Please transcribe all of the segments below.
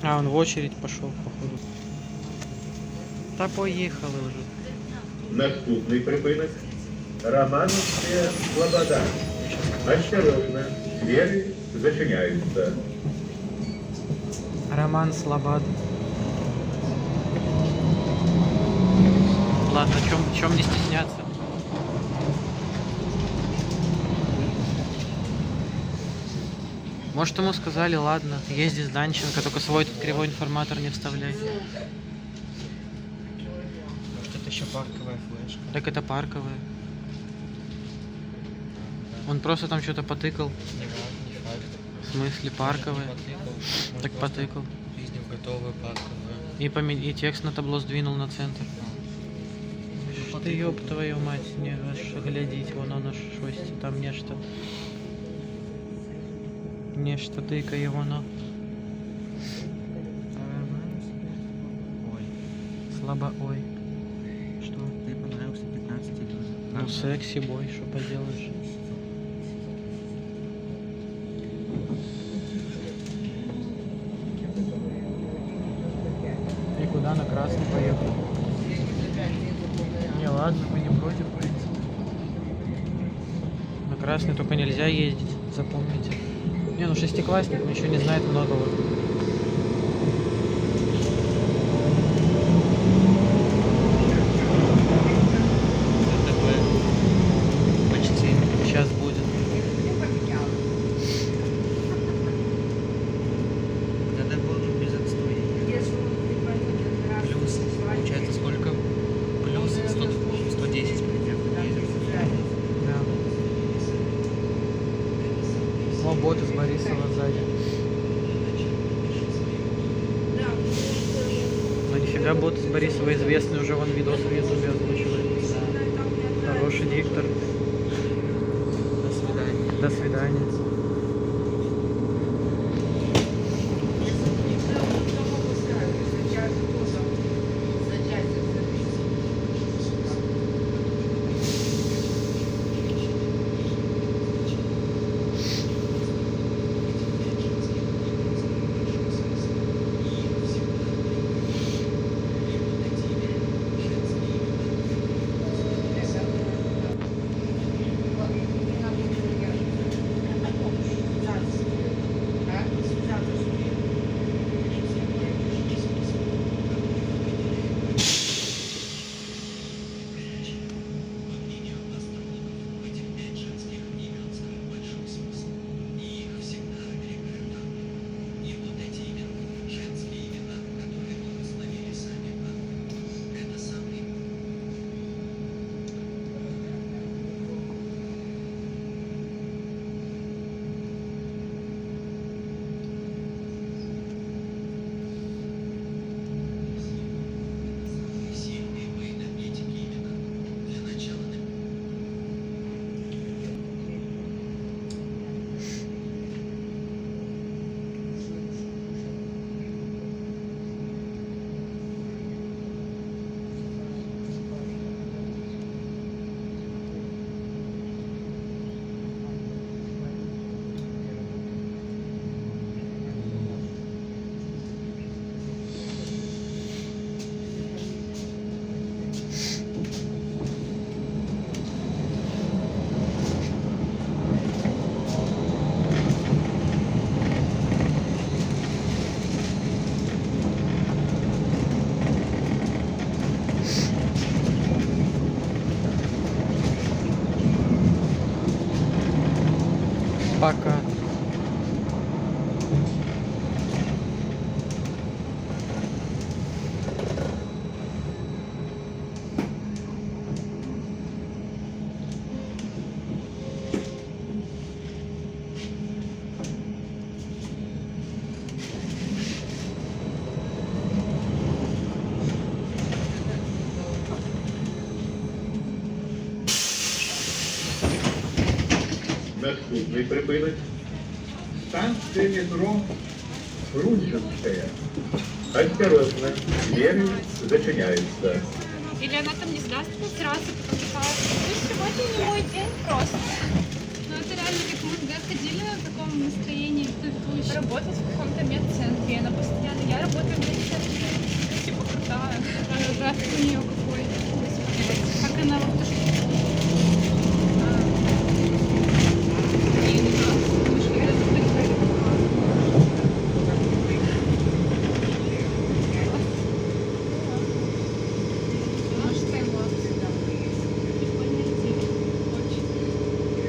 А, он в очередь пошел, походу. Та поїхали вже. Наступний припинок. Романовська Слобода. Осторожно, двери зачиняются. Роман Слобод. Ладно, чем не стесняться? Может, ему сказали, ладно, езди с Данченко, только свой тут кривой информатор не вставляй. Может, это еще парковая флешка? Так это парковая. Он просто там что-то потыкал. Не факт. В смысле парковая? Потыкал. Может, Так просто потыкал. Жизнью готовую парковую. И текст на табло сдвинул на центр. Ты ёб твою мать, не аж глядеть, вон оно шості, там нечто. Нечто тыкає воно. Ой, Слабо, ой. Что? ты понравился 15 тоже. Ну секси бой, что поделаешь. И куда на красный поехал? Не, ладно, мы не против, в принципе. На красный только нельзя ездить, запомните. Не, ну шестиклассник, он еще не знает многого. Почти. Сейчас будет. Надо было без отстоя. Плюс, получается, сколько? Плюс 110 примерно. Да. О, бот из Борисова сзади. Ну нифига, бот из Борисова известный, уже вон видос в ютубе озвучивает. Хороший диктор. До свидания. До свидания. Пока. Наступний припинок. Станция метро Фрунзенская. Осторожно, двери зачиняются. Или она там не сдаст на террасу, потому что ну, сегодня не мой день просто. Ну, это реально как мы туда ходили на таком настроении предыдущем. Работать в каком-то медцентре, она постоянно, я работаю в медцентре, типа крутая. А график у нее какой? Как она вот то, что... И мы шли даже приходили. Может, его прикольная идея. Очень.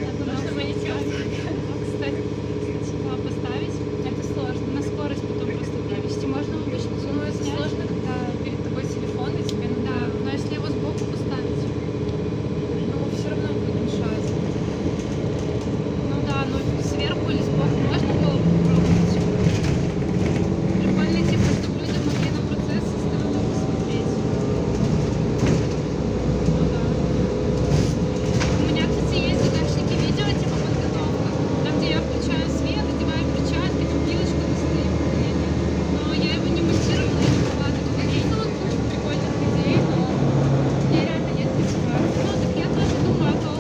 Надо Потому что мы не делаем. кстати, сначала поставить. Это сложно. На скорость потом просто перевести. Можно обычно Ну, это снять. сложно, когда перед тобой телефон, и тебе Да, надо, но если его сбоку поставить. ну, все равно будет мешать. Ну да, но сверху или сбоку можно было попробовать. Прикольно, типа, чтобы люди могли на процесс со стороны посмотреть. Ну да. У меня, кстати, есть загашники видео, типа подготовка. Там, где я включаю свет, одеваю перчатки, там пилочка достаю. Но я его не монтировала и не выкладывала. Есть вот куча прикольных идей, но мне реально нет мотивации. Ну, так я тоже думаю, а то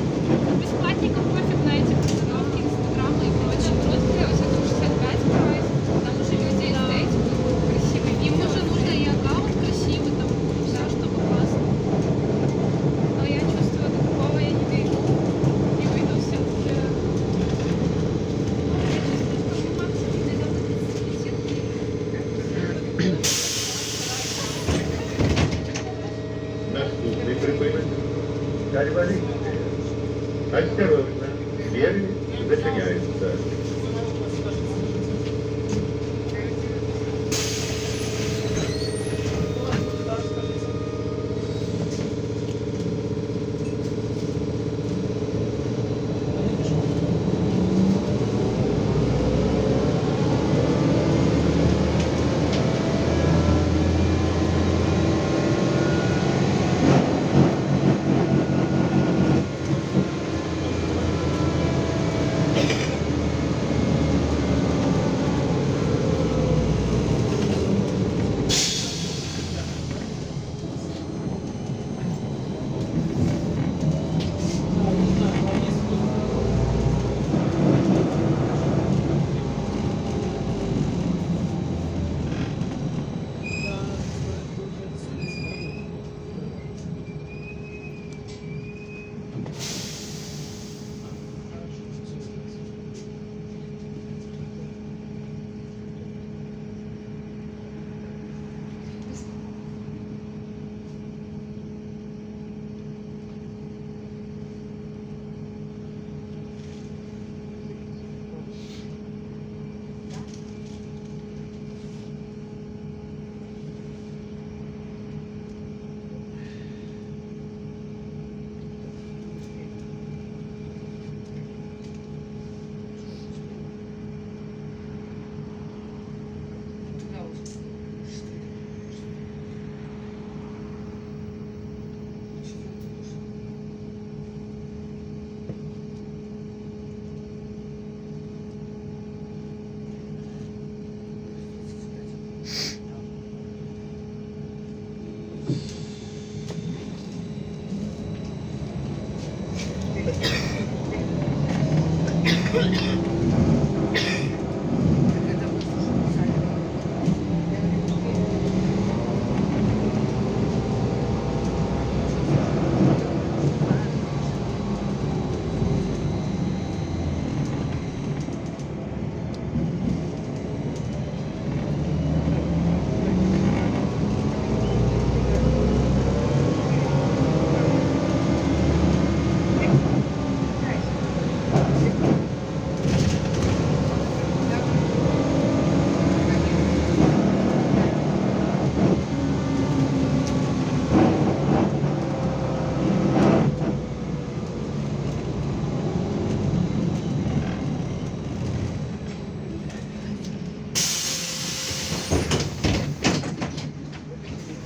бесплатникам пофиг на эти подготовки, инстаграмы и прочее. Просто у тебя там 65 прайс, там уже люди эстетику красивые. Им уже нужно и аккаунт красивый, там, все, чтобы классно. Но я чувствую, до такого я не дойду. Не выйду все-таки. Я чувствую, что максимум дойдем до 35. Наступний припинок. Кальварійське. Осторожно, двері зачиняються.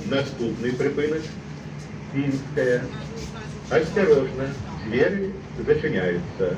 Наступный припынок. Финская. Осторожно, двери зачиняются.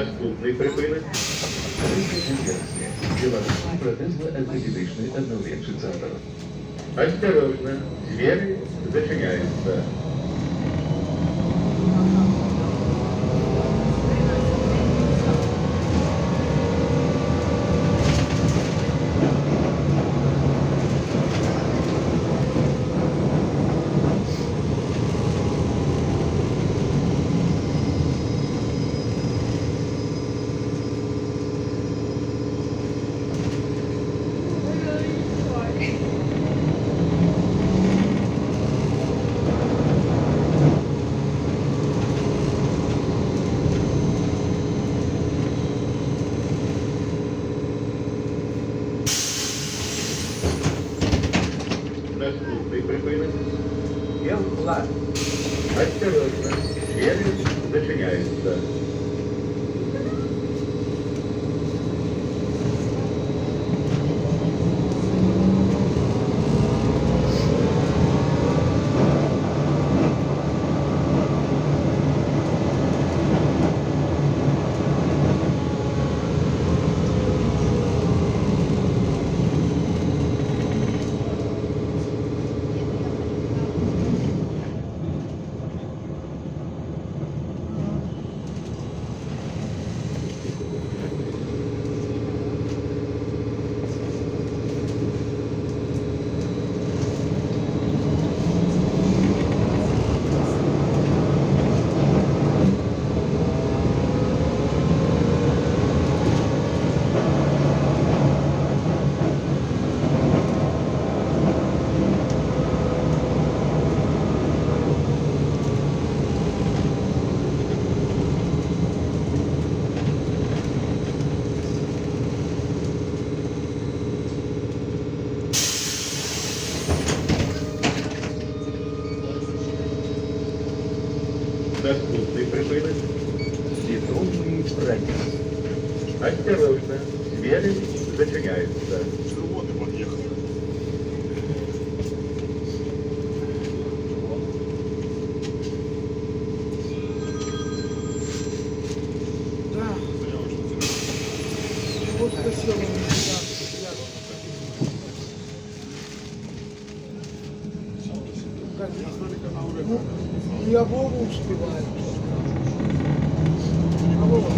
Наступний припинок. Белорусский протезно-ортопедичный однолетний центр. Осторожно, двери зачиняются. Наступный припынок. Осторожно, двери зачиняются. Наступный припынок. Бетонный протез. Осторожно, двери зачиняются. Животы подъехали. Вот спасибо. Ну, я Вову успеваю. А Вова?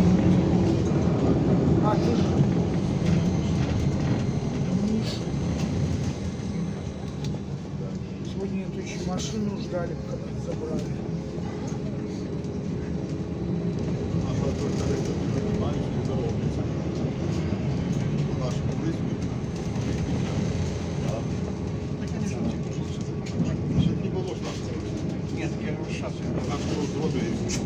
А ты? Сегодня эту еще машину ждали, когда забрали. Нет, я его сейчас. А что зробить?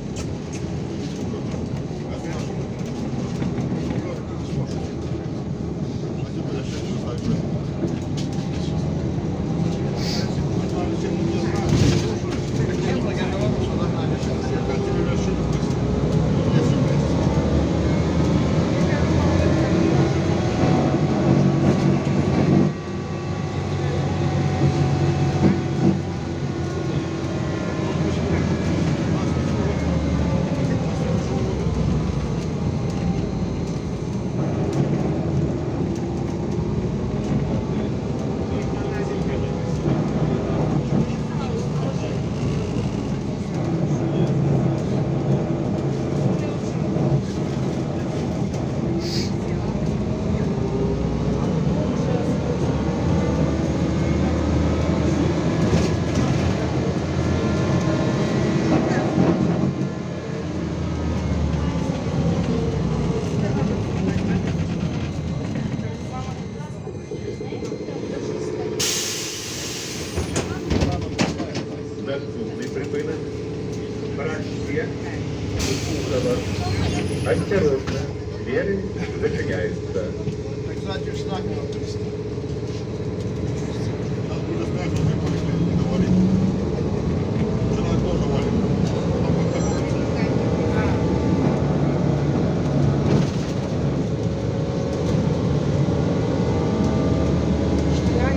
Наступный припынок. Фракция. Ухова. Осторожно, двери зачиняются. Кстати, шнак не отпустил. Надо будет сказать, что мы полетели, не говорить. Жена тоже валит. А вот так вот.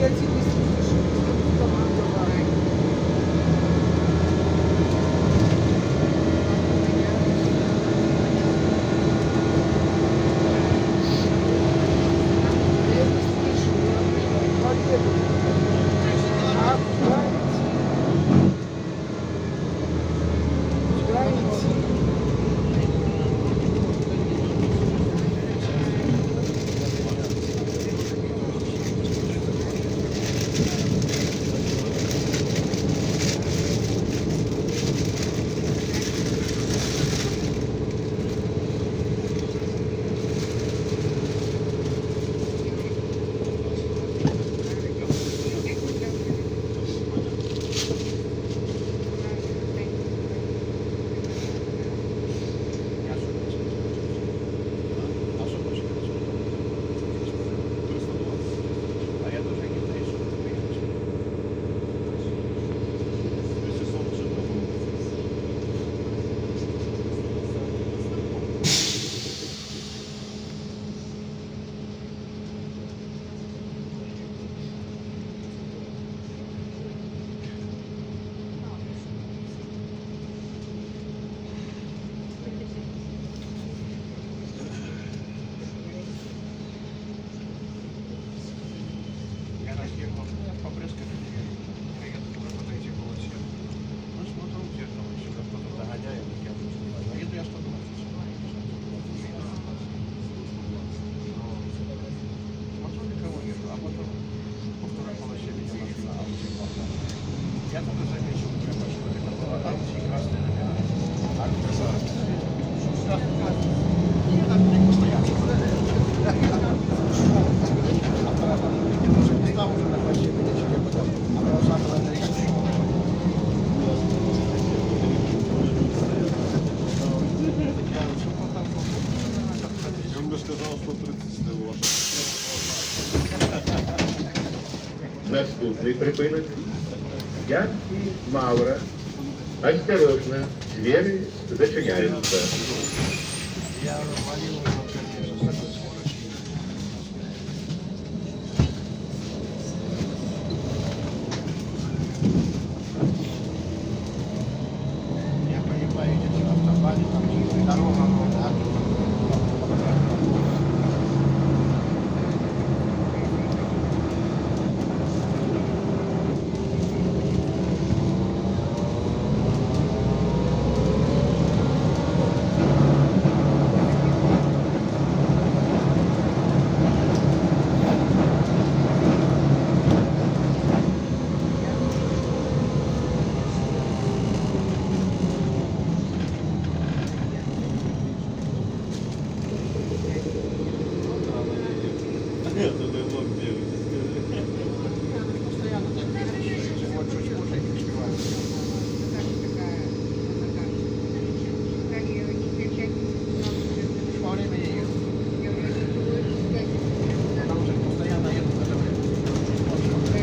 Я тебе слышу, команда давай. Наступний припинок. Янки Маура. Осторожно, двери зачиняются. Я звонил уже в 5 часов, такой скорости. Я понимаю, эти на автобане, там дорога, да? Вот чуть позже не успеваю. Во время я еду. Потому что постоянно еду в это время. Чуть позже.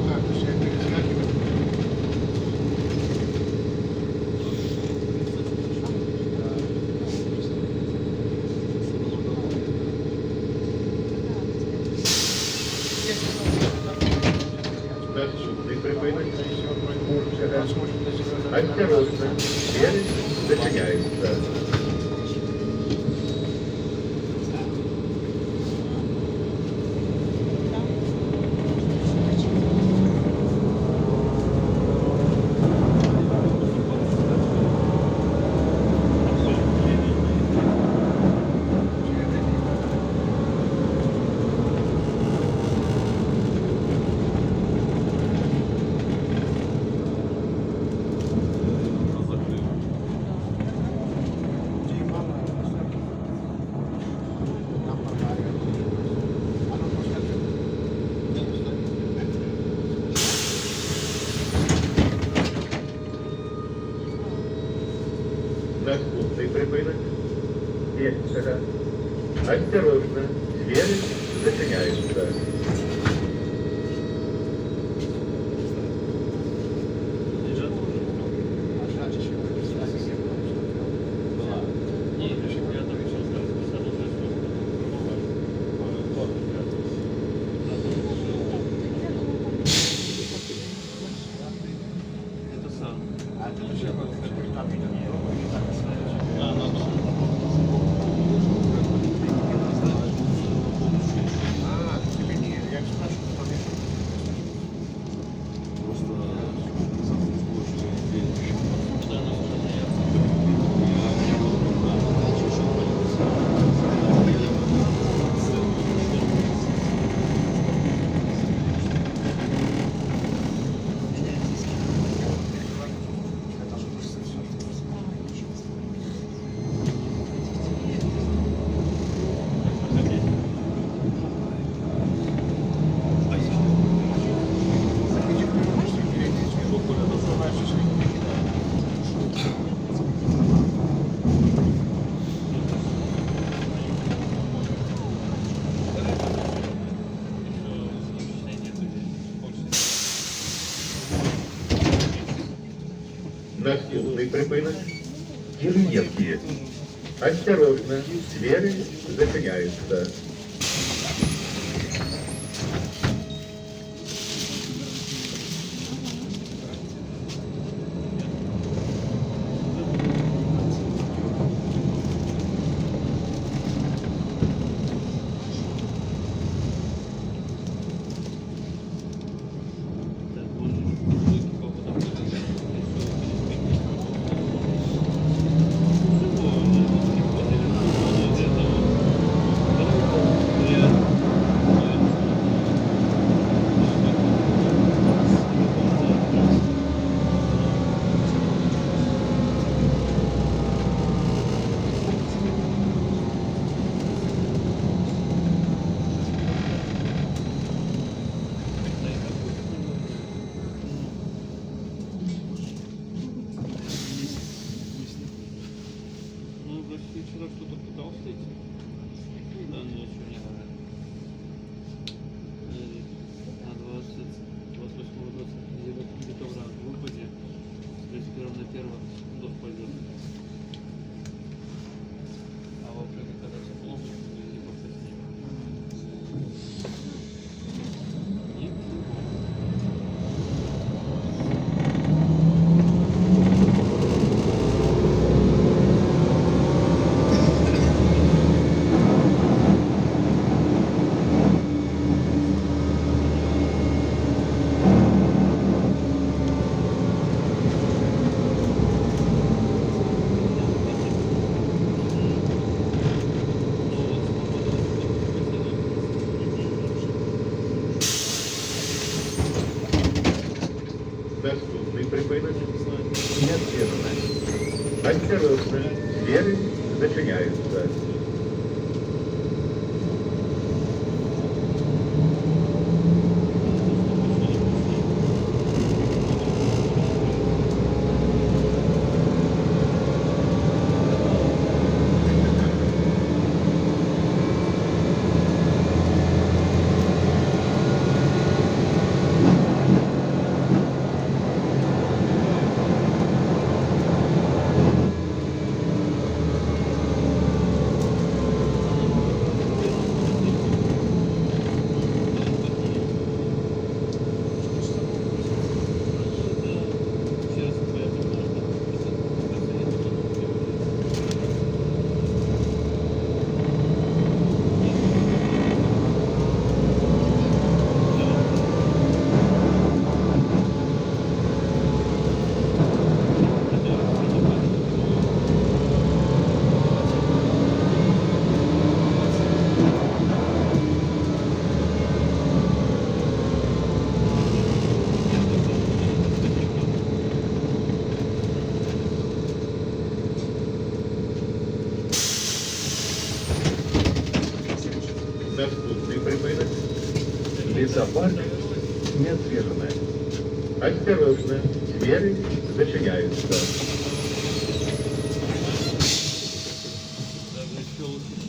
Так, то есть я перескакиваю. Наступний припинок. Курчера. Осторожно, двери зачиняются. Наступный припынок. Вектора. Осторожно, двери зачиняются. Наступный припынок. Кириевки. Осторожно, двери зачиняются. вчера что-то пытался идти. Да, ничего не говорит. На 28-29 где-то в выпаде. С 31 на 1 дождь пойдет. А в апреле, когда тепло, либо позднее. И Наступний припинок не з'єднане. Осторожно, двері зачиняються. Наступний припинок Лесопарк неотверженная. осторожно, двері зачиняються. даже еще лучше.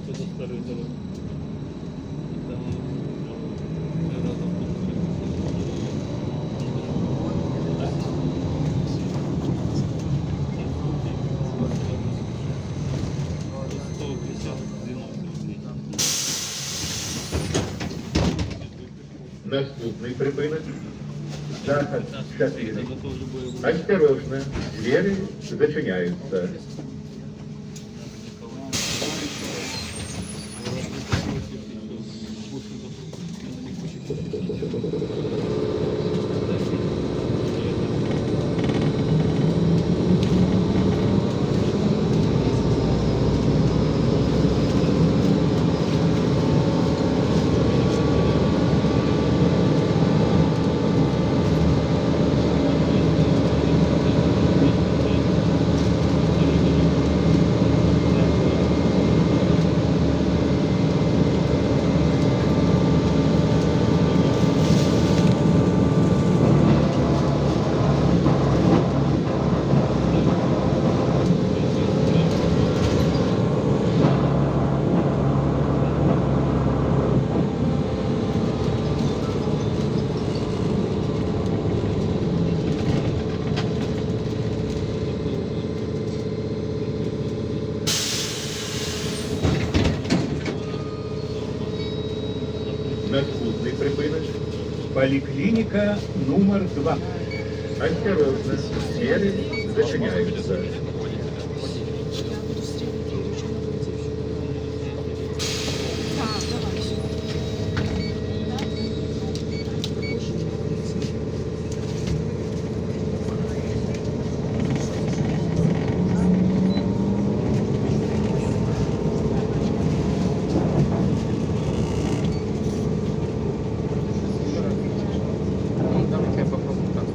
Это старый завод. Там рядом Наступний припинок захід 4. это тоже любое. Осторожно, двері зачиняються. Наступний припинок. Поликлиника номер 2. Осторожно, двери зачиняются. Давайте я попробую так.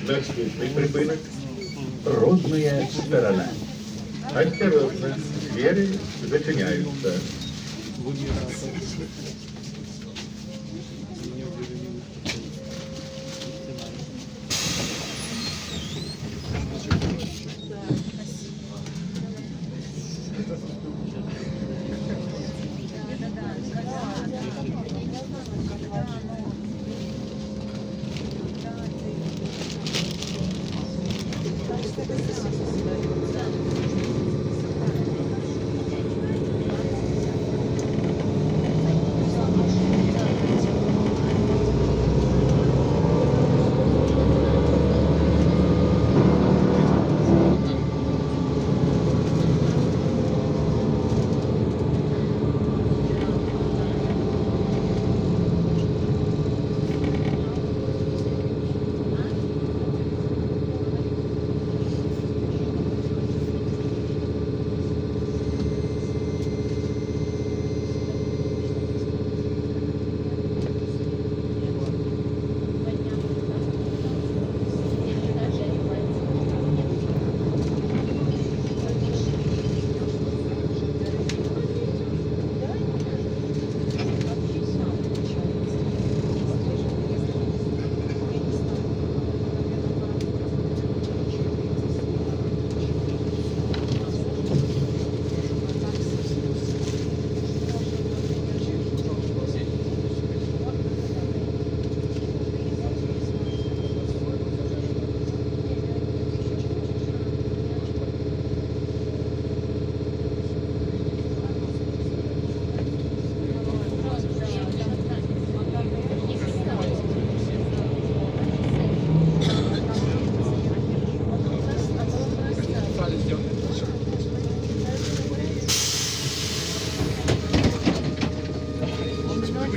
Наступный припынок. Родная сторона. Осторожно, двери зачиняются.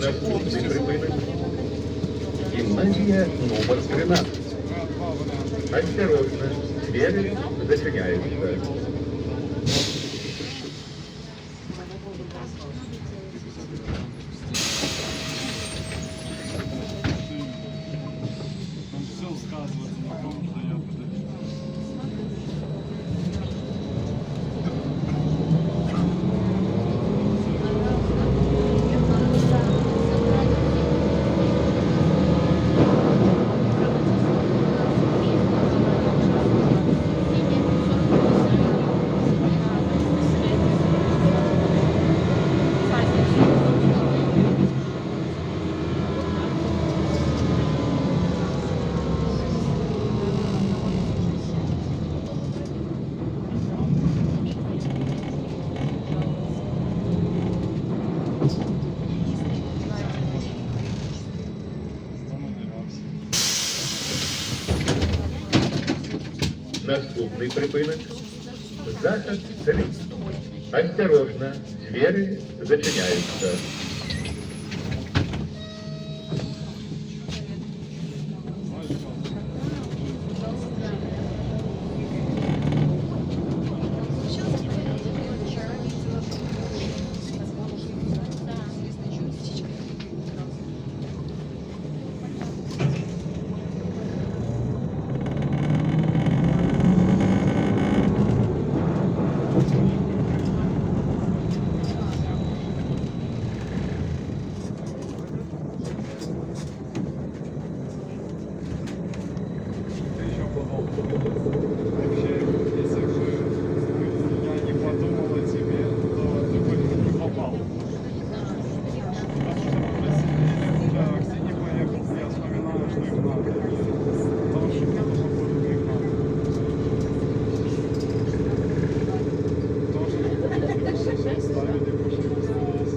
Наступный припынок. Гимназия номер 13. Осторожно, двери зачиняются. Наступний припинок. Заход 3. Осторожно, двери зачиняются. Вообще, если бы я не подумал о тебе, то ты бы не попал. Потому что когда Ксения поехал, я вспоминаю, что их надо. Потому что мне тоже походу их надо. Потому что ставили машину здесь.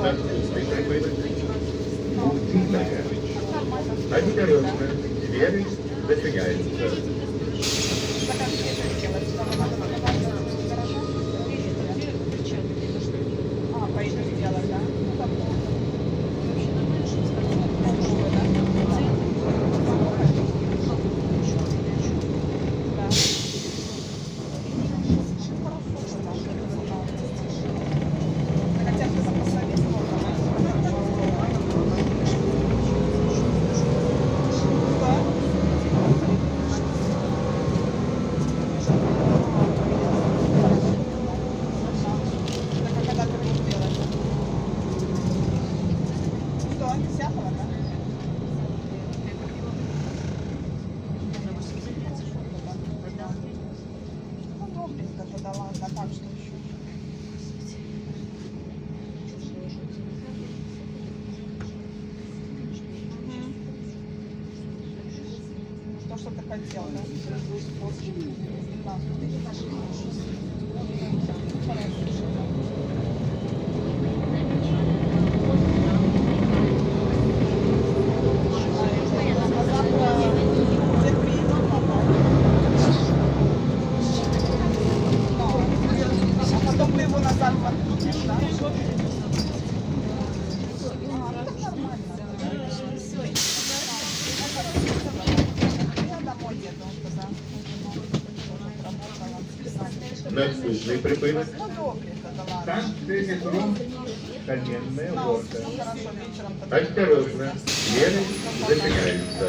Наступный припынок. Тихая. Осторожно, двери зачиняются. То, что ты хотел, да? А потом ты его назад подкрутишь, да? Наступний припинок. Станция метро Каменная Горка. Осторожно, двери зачиняются.